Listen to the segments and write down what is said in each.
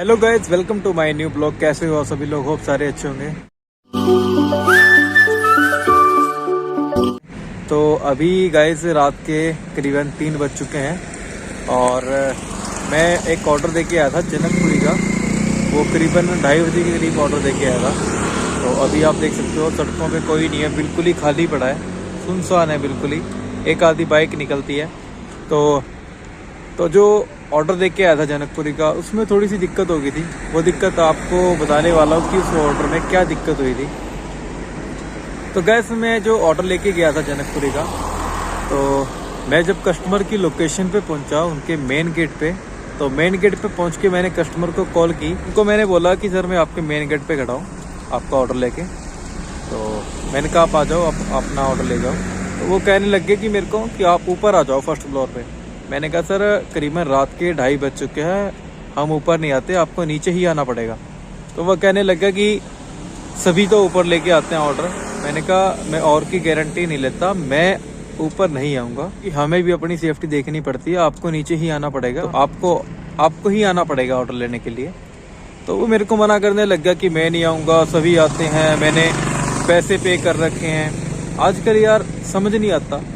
Hello guys, welcome to my new blog. कैसे हो सभी लोग? होप सारे अच्छे होंगे। तो अभी गाइज रात के करीबन 3 बज चुके हैं और मैं एक ऑर्डर देके आया था जनकपुरी का। वो करीबन 2:30 बजे के करीब ऑर्डर देके आया था। तो अभी आप देख सकते हो सड़कों पे कोई नहीं है, बिल्कुल ही खाली पड़ा है, सुनसान है बिल्कुल ही। एक आधी बाइक निकलती है। तो जो ऑर्डर देके के आया था जनकपुरी का, उसमें थोड़ी सी दिक्कत हो गई थी। वो दिक्कत आपको बताने वाला हूँ कि उस ऑर्डर में क्या दिक्कत हुई थी। तो गैस मैं जो ऑर्डर लेके गया था जनकपुरी का, तो मैं जब कस्टमर की लोकेशन पे पहुंचा, उनके मेन गेट पे, तो मेन गेट पे पहुंच के मैंने कस्टमर को कॉल की। उनको मैंने बोला कि सर मैं आपके मेन गेट पे खड़ा हूँ आपका ऑर्डर लेके। तो मैंने कहा आप आ जाओ, आप अपना ऑर्डर ले जाओ। तो वो कहने लग गए कि मेरे को कि आप ऊपर आ जाओ फर्स्ट फ्लोर पे। मैंने कहा सर करीबन रात के 2:30 बज चुके हैं, हम ऊपर नहीं आते, आपको नीचे ही आना पड़ेगा। तो वह कहने लगा कि सभी तो ऊपर लेके आते हैं ऑर्डर। मैंने कहा मैं और की गारंटी नहीं लेता, मैं ऊपर नहीं आऊँगा, कि हमें भी अपनी सेफ्टी देखनी पड़ती है, आपको नीचे ही आना पड़ेगा। तो आपको ही आना पड़ेगा ऑर्डर लेने के लिए। तो वो मेरे को मना करने लग गया कि मैं नहीं आऊँगा, सभी आते हैं, मैंने पैसे पे कर रखे हैं। आजकल यार समझ नहीं आता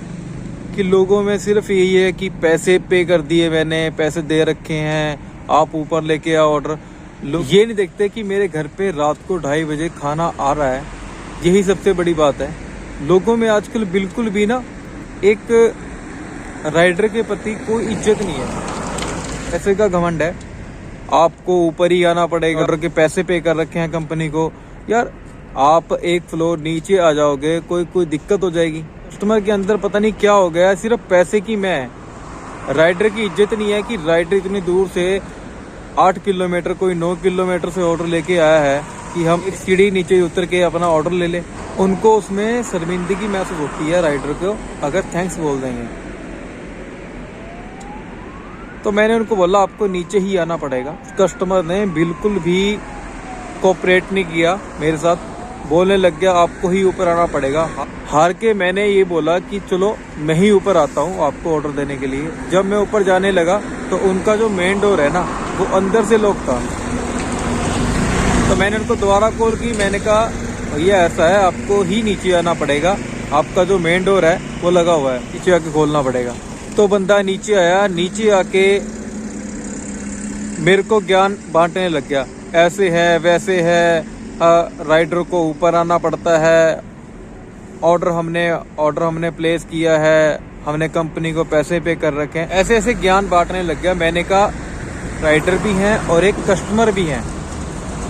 कि लोगों में सिर्फ यही है कि पैसे पे कर दिए, मैंने पैसे दे रखे हैं, आप ऊपर लेके आओ ऑर्डर। लोग ये नहीं देखते कि मेरे घर पे रात को 2:30 बजे खाना आ रहा है। यही सबसे बड़ी बात है। लोगों में आजकल बिल्कुल भी ना एक राइडर के प्रति कोई इज्जत नहीं है, पैसे का घमंड है। आपको ऊपर ही आना पड़ेगा, ऑर्डर के पैसे पे कर रखे हैं कंपनी को। यार आप एक फ्लोर नीचे आ जाओगे, कोई दिक्कत हो जाएगी। कस्टमर के अंदर पता नहीं क्या हो गया है, सिर्फ पैसे की मैं, राइडर की इज्जत नहीं है कि राइडर इतनी दूर से 8 किलोमीटर, कोई 9 किलोमीटर से ऑर्डर लेके आया है कि हम एक सीढ़ी नीचे उतर के अपना ऑर्डर ले ले। उनको उसमें शर्मिंदगी महसूस होती है राइडर को अगर थैंक्स बोल देंगे। तो मैंने उनको बोला आपको नीचे ही आना पड़ेगा। कस्टमर ने बिल्कुल भी कोऑपरेट नहीं किया मेरे साथ, बोलने लग गया आपको ही ऊपर आना पड़ेगा। हार के मैंने ये बोला कि चलो मैं ही ऊपर आता हूँ आपको ऑर्डर देने के लिए। जब मैं ऊपर जाने लगा तो उनका जो मेन डोर है ना, वो अंदर से लॉक था। तो मैंने उनको दोबारा कॉल की, मैंने कहा भैया ऐसा है, आपको ही नीचे आना पड़ेगा, आपका जो मेन डोर है वो लगा हुआ है, नीचे आके खोलना पड़ेगा। तो बंदा नीचे आया, नीचे आके मेरे को ज्ञान बांटने लग गया, ऐसे है वैसे है, राइडर को ऊपर आना पड़ता है, ऑर्डर हमने प्लेस किया है, हमने कंपनी को पैसे पे कर रखे हैं, ऐसे ऐसे ज्ञान बांटने लग गया। मैंने कहा राइडर भी हैं और एक कस्टमर भी हैं,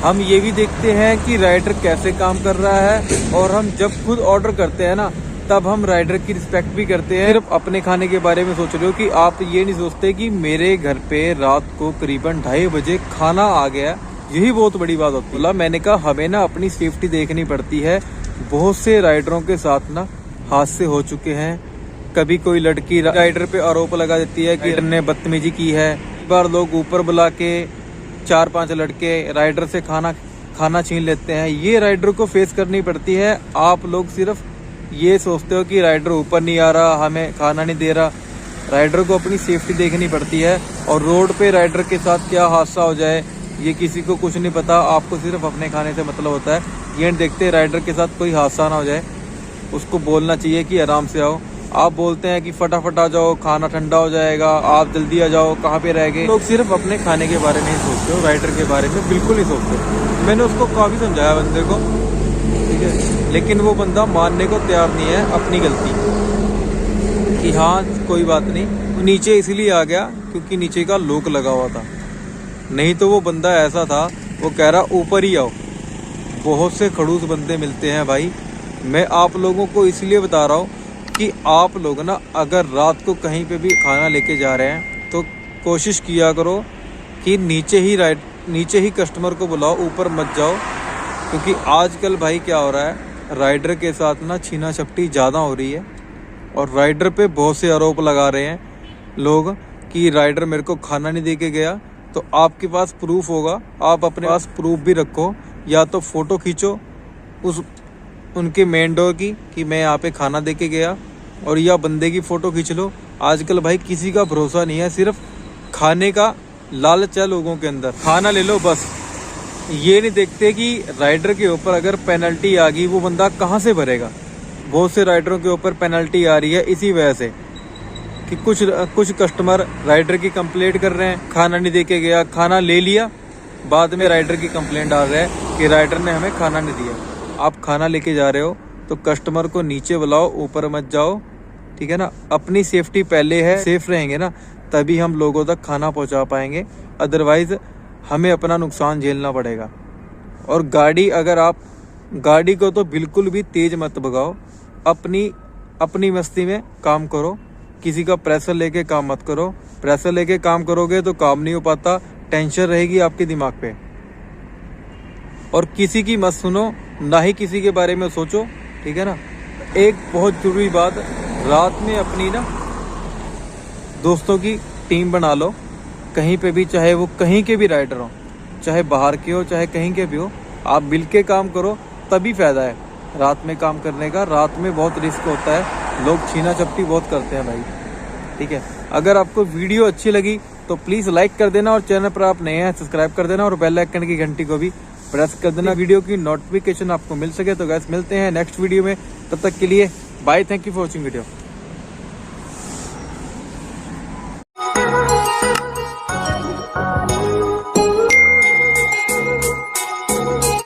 हम ये भी देखते हैं कि राइडर कैसे काम कर रहा है, और हम जब खुद ऑर्डर करते हैं ना, तब हम राइडर की रिस्पेक्ट भी करते हैं। सिर्फ अपने खाने के बारे में सोच रहे हो कि आप ये नहीं सोचते कि मेरे घर पे रात को करीबन 2:30 बजे खाना आ गया, यही बहुत बड़ी बात होती है। मैंने कहा हमें ना अपनी सेफ्टी देखनी पड़ती है। बहुत से राइडरों के साथ ना हादसे हो चुके हैं। कभी कोई लड़की राइडर पे आरोप लगा देती है कि राइडर ने बदतमीजी की है। एक बार लोग ऊपर बुला के 4-5 लड़के राइडर से खाना छीन लेते हैं। ये राइडर को फेस करनी पड़ती है। आप लोग सिर्फ ये सोचते हो कि राइडर ऊपर नहीं आ रहा, हमें खाना नहीं दे रहा। राइडर को अपनी सेफ्टी देखनी पड़ती है, और रोड पे राइडर के साथ क्या हादसा हो जाए ये किसी को कुछ नहीं पता। आपको सिर्फ अपने खाने से मतलब होता है। ये नहीं देखते राइडर के साथ कोई हादसा ना हो जाए। उसको बोलना चाहिए कि आराम से आओ। आप बोलते हैं कि फटाफट आ जाओ, खाना ठंडा हो जाएगा, आप जल्दी आ जाओ, कहाँ पे रह गए। लोग सिर्फ अपने खाने के बारे में ही सोचते हो, राइडर के बारे में बिल्कुल नहीं सोचते। मैंने उसको काफ़ी समझाया बंदे को, ठीक है, लेकिन वो बंदा मानने को तैयार नहीं है अपनी गलती कि हाँ कोई बात नहीं। वो नीचे इसलिए आ गया क्योंकि नीचे का लॉक लगा हुआ था, नहीं तो वो बंदा ऐसा था, वो कह रहा ऊपर ही आओ। बहुत से खड़ूस बंदे मिलते हैं भाई। मैं आप लोगों को इसलिए बता रहा हूँ कि आप लोग ना अगर रात को कहीं पे भी खाना लेके जा रहे हैं तो कोशिश किया करो कि नीचे ही कस्टमर को बुलाओ, ऊपर मत जाओ। क्योंकि आजकल भाई क्या हो रहा है, राइडर के साथ ना छीना झपटी ज़्यादा हो रही है, और राइडर पे बहुत से आरोप लगा रहे हैं लोग कि राइडर मेरे को खाना नहीं दे के गया। तो आपके पास प्रूफ होगा, आप अपने पास प्रूफ भी रखो, या तो फ़ोटो खींचो उनके मेन डोर की कि मैं यहाँ पे खाना दे के गया, और या बंदे की फ़ोटो खींच लो। आजकल भाई किसी का भरोसा नहीं है, सिर्फ खाने का लालच है लोगों के अंदर, खाना ले लो बस। ये नहीं देखते कि राइडर के ऊपर अगर पेनल्टी आ गई वो बंदा कहाँ से भरेगा। बहुत से राइडरों के ऊपर पेनल्टी आ रही है इसी वजह से कि कुछ कस्टमर राइडर की कंप्लेंट कर रहे हैं, खाना नहीं दे के गया, खाना ले लिया, बाद में राइडर की कंप्लेंट आ रहा है कि राइडर ने हमें खाना नहीं दिया। आप खाना लेके जा रहे हो तो कस्टमर को नीचे बुलाओ, ऊपर मत जाओ, ठीक है ना। अपनी सेफ्टी पहले है, सेफ रहेंगे ना तभी हम लोगों तक खाना पहुंचा पाएंगे, अदरवाइज हमें अपना नुकसान झेलना पड़ेगा। और गाड़ी को तो बिल्कुल भी तेज मत भगाओ, अपनी मस्ती में काम करो, किसी का प्रेशर लेके काम मत करो। प्रेशर लेके काम करोगे तो काम नहीं हो पाता, टेंशन रहेगी आपके दिमाग पे। और किसी की मत सुनो, ना ही किसी के बारे में सोचो, ठीक है ना। एक बहुत जरूरी बात, रात में अपनी ना दोस्तों की टीम बना लो, कहीं पे भी, चाहे वो कहीं के भी राइडर हो, चाहे बाहर के हो चाहे कहीं के भी हो, आप मिल के काम करो तभी फायदा है रात में काम करने का। रात में बहुत रिस्क होता है, लोग छीना झपटी बहुत करते हैं भाई, ठीक है। अगर आपको वीडियो अच्छी लगी तो प्लीज़ लाइक कर देना, और चैनल पर आप नए हैं सब्सक्राइब कर देना, और बेल आइकन की घंटी को भी प्रेस कर देना, वीडियो की नोटिफिकेशन आपको मिल सके। तो गाइस मिलते हैं नेक्स्ट वीडियो में, तब तक के लिए bye, thank you for watching video.